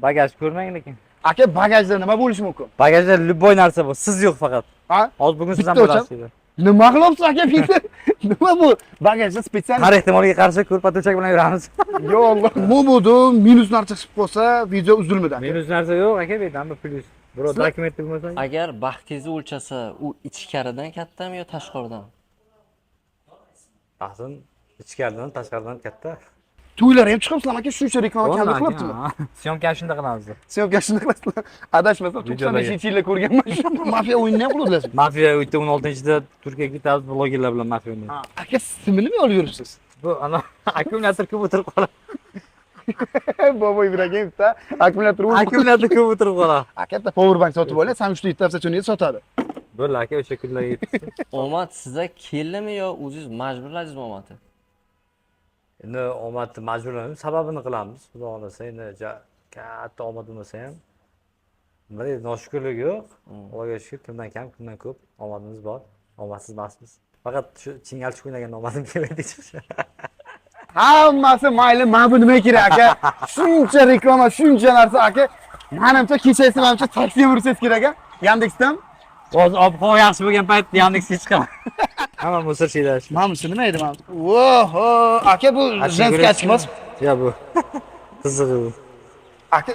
Bagaj ko'rmang lekin. Aka bagajda nima bo'lishi mumkin? Bagajda любой narsa bor, siz yo'q faqat. Ha? Hozir bugun siz ham Bitta bo'lasiz. Nima qilyapsiz aka bitta? Nima bu? Bagajda spesial. Har ehtimolga qarshi ko'rpa-to'shak bilan yuramiz. Yo Alloh. Momodo minus narsa chiqib qolsa, video uzilmadi aka. Minus narsa yo'q aka, bu yerda hamma plyus. Biror dokument bo'lmasa. Agar baxtingizni o'lchasa, u ichkaridan kattami yo tashqaridan? Baxtim ichkaridan, tashqaridan katta. To'ylar ham chiqibsizlar aka, shuncha reklama kamlik qilibdimi? Syomkani shunda qilamiz. Syomka shunday qilasizlar. Adashmasam 95-yilda ko'rganman shu. Mafiya o'yinini ham qilibsizlar. Mafiya 16-yilda Turkiyaga ketamiz, blogerlar bilan mafiya o'ynaymiz. Aka simini nima olib yuribsiz? Bu ana akkumulyator ko'p o'tirib qoladi. Bobo Ibragimda akkumulyator Akkumulyator ko'p o'tirib qoladi. aka power bank sotib olay, san 3 ta so'niga sotadi. Bo'ldi aka, o'sha kunlarga yetdi. Omad sizga keldimi yo o'zingiz majburladingizmi omadni? Endi omadni majburlanib sababini qilamiz. Xudo xolasa, endi katta omad bo'lmasa ham bunday noshukrlik yo'q. Xudoga shukr, kundan kam, kundan ko'p omadimiz bor. Omadsiz emasmiz. Faqat shu chingalchi o'ynagan omadim kelmaydi. Hammasi mayli, mana bu nima kerak aka? Shuncha reklama, shuncha narsa aka. Menimcha kechasi menimcha taksi yursangiz kerak aka. Yandexdan. Hozir ob-havo yaxshi bo'lgan payt Yandexga chiqaman. Hamma musor shiylash. Mana bu nima edi mana? Voho, aka bu jenskiy achmas. Ya bu. Qizig'i bu. Aka